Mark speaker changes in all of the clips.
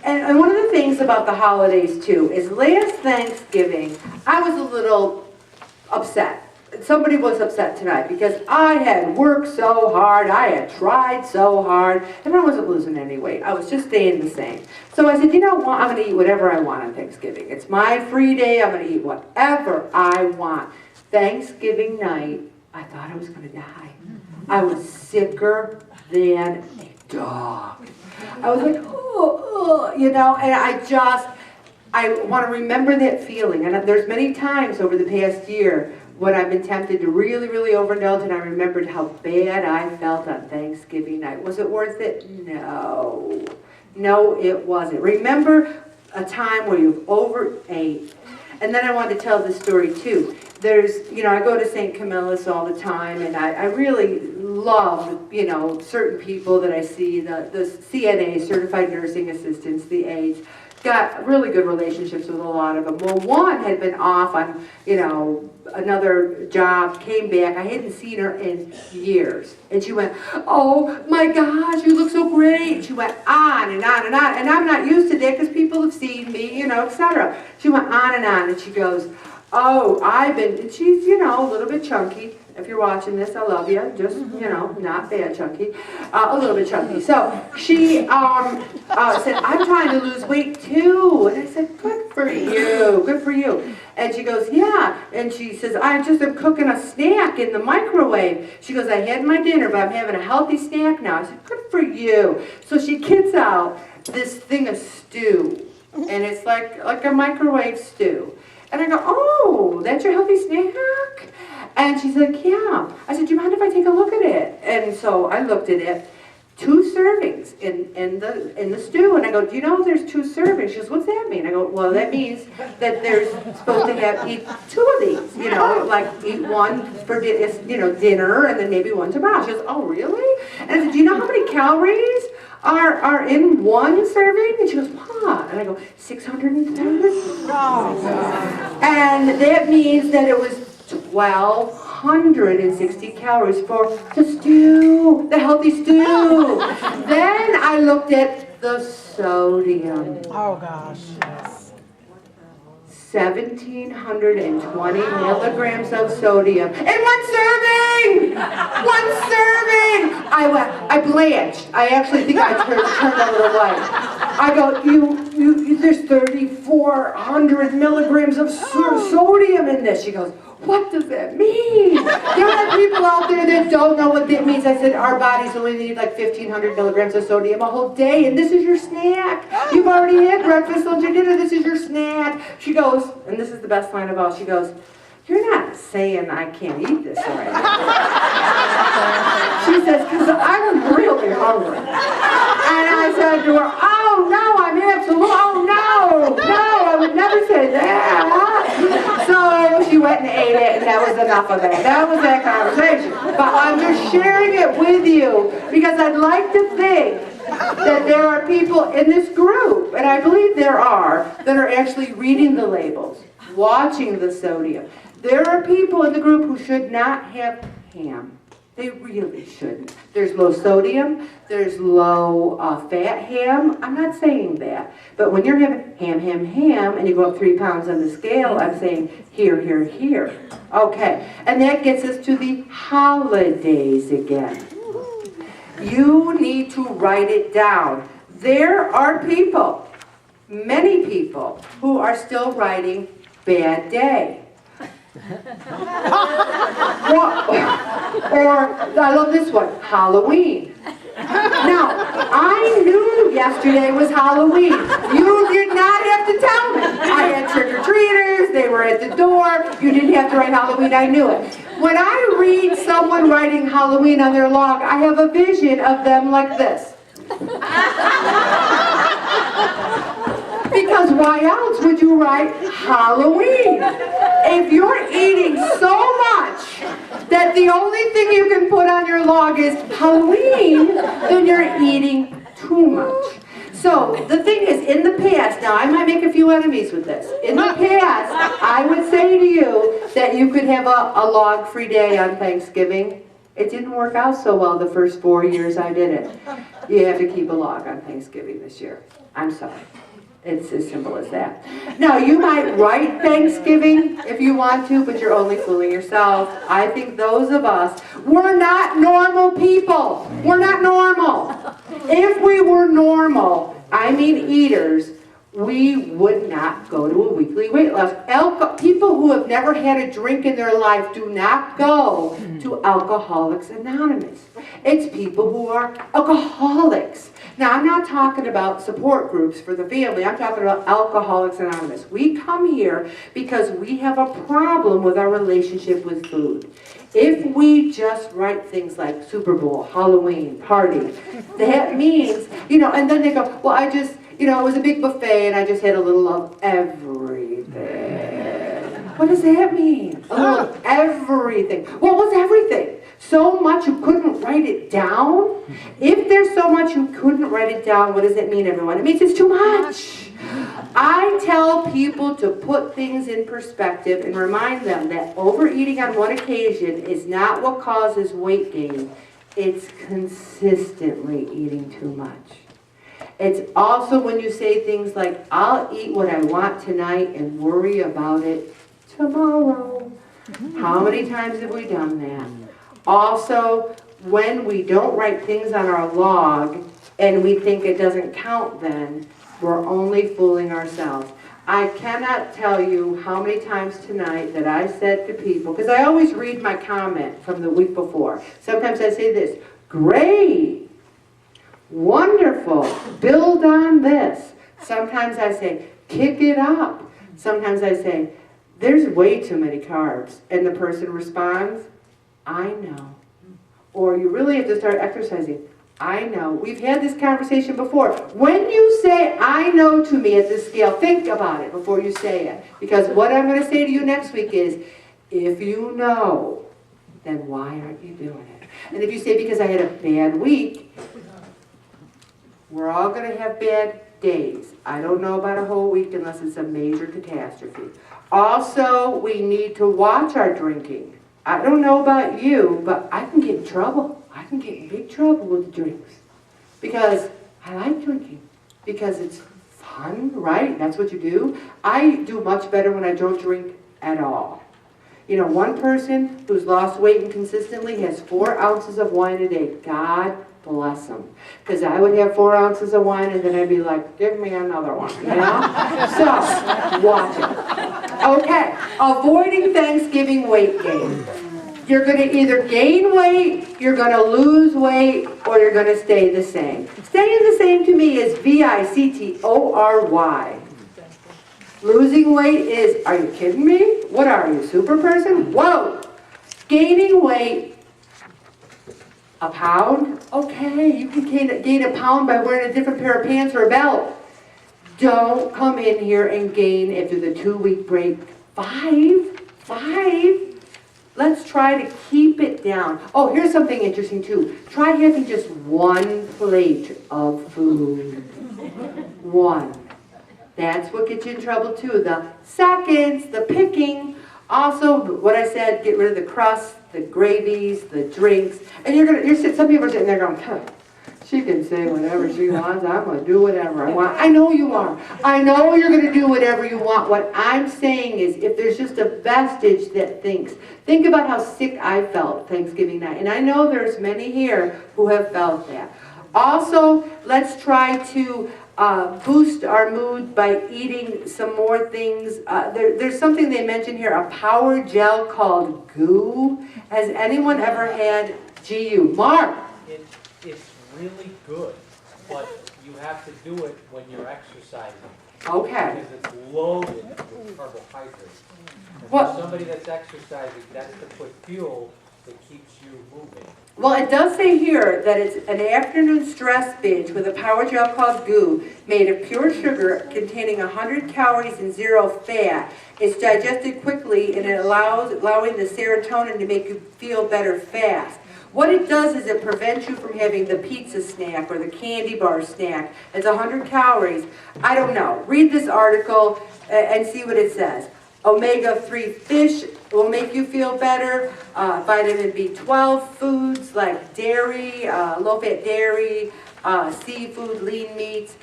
Speaker 1: And one of the things about the holidays, too, is last Thanksgiving, I was a little upset. Somebody was upset tonight because I had worked so hard, I had tried so hard, and I wasn't losing any weight. I was just staying the same. So I said, you know what, I'm going to eat whatever I want on Thanksgiving. It's my free day, I'm going to eat whatever I want. Thanksgiving night, I thought I was going to die. I was sicker than a dog. I was like, oh, you know, and I want to remember that feeling. And there's many times over the past year when I've been tempted to really, really overindulge, and I remembered how bad I felt on Thanksgiving night. Was it worth it? No. No, it wasn't. Remember a time where you overate. And then I wanted to tell this story too. There's, you know, I go to St. Camillus all the time, and I really love, you know, certain people that I see, the CNAs, certified nursing assistants, the aides. Got really good relationships with a lot of them. Well, one had been off on, you know, another job, came back. I hadn't seen her in years. And she went, oh my gosh, you look so great. And she went on and on and on. And I'm not used to that because people have seen me, you know, etc. She went on, and she goes, oh, and she's, you know, a little bit chunky. If you're watching this, I love you. Just, you know, not bad chunky. A little bit chunky. So she said, I'm trying to lose weight too. And I said, good for you. Good for you. And she goes, yeah. And she says, I just am cooking a snack in the microwave. She goes, I had my dinner, but I'm having a healthy snack now. I said, good for you. So she gets out this thing of stew. And it's like a microwave stew. And I go, oh, that's your healthy snack? And she's like, yeah. I said, do you mind if I take a look at it? And so I looked at it. 2 servings in the stew. And I go, do you know there's 2 servings? She goes, what's that mean? I go, well, that means that there's supposed to eat 2 of these. You know, like eat one for dinner and then maybe one tomorrow. She goes, oh, really? And I said, do you know how many calories are in 1 serving? And she goes, what? And I go, 630. Oh. And that means that it was 1,260 calories for the stew, the healthy stew. Then I looked at the sodium.
Speaker 2: Oh gosh, yes.
Speaker 1: 1,720 milligrams of sodium in 1 serving! 1 serving! I blanched. I actually think I turned a little white. I go, there's 3,400 milligrams of sodium in this. She goes, what does that mean? There are people out there that don't know what that means. I said, our bodies only need like 1,500 milligrams of sodium a whole day, and this is your snack. You've already had breakfast, lunch, and dinner. This is your snack. She goes, and this is the best line of all, she goes, you're not saying I can't eat this already. She says, because I'm really hungry. And I said to her, oh no, I'm absolutely, oh no, I would never say that. So she went and ate it, and that was enough of that. That was that conversation. But I'm just sharing it with you because I'd like to think that there are people in this group, and I believe there are, that are actually reading the labels, watching the sodium. There are people in the group who should not have ham. They really shouldn't. There's low sodium, there's low fat ham. I'm not saying that. But when you're having ham, and you go up 3 pounds on the scale, I'm saying here. Okay, and that gets us to the holidays again. You need to write it down. There are people, many people, who are still writing bad day. Or I love this one, Halloween. Now, I knew yesterday was Halloween. You did not have to tell me. I had trick-or-treaters, they were at the door, you didn't have to write Halloween, I knew it. When I read someone writing Halloween on their log, I have a vision of them like this. Because why else would you write Halloween? If you're eating so much that the only thing you can put on your log is Halloween, then you're eating too much. So the thing is, in the past, now I might make a few enemies with this. In the past, I would say to you that you could have a log-free day on Thanksgiving. It didn't work out so well the first 4 years I did it. You have to keep a log on Thanksgiving this year. I'm sorry. It's as simple as that. Now, you might write Thanksgiving if you want to, but you're only fooling yourself. I think those of us, we're not normal people. We're not normal. If we were normal, I mean eaters, we would not go to a weekly weight loss. People who have never had a drink in their life do not go to Alcoholics Anonymous. It's people who are alcoholics. Now, I'm not talking about support groups for the family. I'm talking about Alcoholics Anonymous. We come here because we have a problem with our relationship with food. If we just write things like Super Bowl, Halloween, party, that means, and then they go, well, I just, it was a big buffet and I just had a little of everything. What does that mean? A little of everything. What was everything? So much you couldn't write it down? If there's so much you couldn't write it down, what does it mean, everyone? It means it's too much. I tell people to put things in perspective and remind them that overeating on one occasion is not what causes weight gain. It's consistently eating too much. It's also when you say things like, I'll eat what I want tonight and worry about it tomorrow. How many times have we done that? Also, when we don't write things on our log and we think it doesn't count then, we're only fooling ourselves. I cannot tell you how many times tonight that I said to people, because I always read my comment from the week before. Sometimes I say this, great, wonderful, build on this. Sometimes I say, kick it up. Sometimes I say, there's way too many carbs. And the person responds, I know. Or you really have to start exercising. I know. We've had this conversation before. When you say, I know to me at this scale, think about it before you say it. Because what I'm going to say to you next week is, if you know, then why aren't you doing it? And if you say, because I had a bad week, we're all going to have bad days. I don't know about a whole week unless it's a major catastrophe. Also, we need to watch our drinking. I don't know about you, but I can get in trouble. I can get in big trouble with drinks. Because I like drinking. Because it's fun, right? That's what you do. I do much better when I don't drink at all. One person who's lost weight consistently has 4 ounces of wine a day. God bless them. Because I would have 4 ounces of wine and then I'd be like, give me another one, So, watch it. Okay, avoiding Thanksgiving weight gain. You're going to either gain weight, you're going to lose weight, or you're going to stay the same. Staying the same to me is VICTORY. Losing weight is, are you kidding me? What are you, super person? Whoa! Gaining weight, a pound? Okay, you can gain a pound by wearing a different pair of pants or a belt. Don't come in here and gain after the 2-week break 5. Let's try to keep it down. Oh, here's something interesting too. Try having just 1 plate of food. 1. That's what gets you in trouble too. The seconds, the picking. Also, what I said, get rid of the crust, the gravies, the drinks. And some people are sitting there going, huh, she can say whatever she wants. I'm going to do whatever I want. I know you are. I know you're going to do whatever you want. What I'm saying is, if there's just a vestige that thinks, think about how sick I felt Thanksgiving night. And I know there's many here who have felt that. Also, let's try to boost our mood by eating some more things. There's something they mention here, a power gel called GU. Has anyone ever had GU? Mark?
Speaker 3: It's really good, but you have to do it when you're exercising.
Speaker 1: Okay.
Speaker 3: Because it's loaded with carbohydrates. And
Speaker 1: What?
Speaker 3: for somebody that's exercising, that's to put fuel that keeps you moving.
Speaker 1: Well, it does say here that it's an afternoon stress binge with a power gel called GU, made of pure sugar containing 100 calories and 0 fat. It's digested quickly and it allowing the serotonin to make you feel better fast. What it does is it prevents you from having the pizza snack or the candy bar snack. It's 100 calories. I don't know. Read this article and see what it says. Omega-3 fish will make you feel better. Vitamin B12 foods like dairy, low-fat dairy, seafood, lean meats.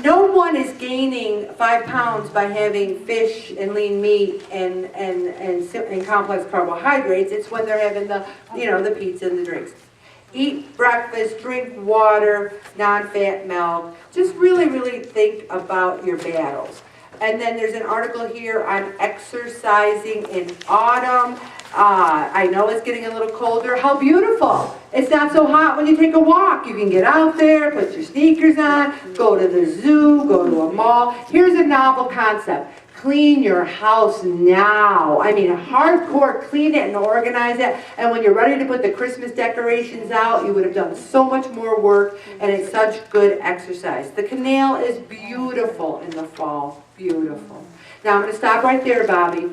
Speaker 1: No one is gaining 5 pounds by having fish and lean meat and complex carbohydrates. It's when they're having the, the pizza and the drinks. Eat breakfast, drink water, non-fat milk. Just really, really think about your battles. And then there's an article here on exercising in autumn. I know it's getting a little colder. How beautiful. It's not so hot when you take a walk. You can get out there, put your sneakers on, go to the zoo, go to a mall. Here's a novel concept. Clean your house now. I mean, hardcore clean it and organize it. And when you're ready to put the Christmas decorations out, you would have done so much more work, and it's such good exercise. The canal is beautiful in the fall. Beautiful. Now I'm going to stop right there, Bobby.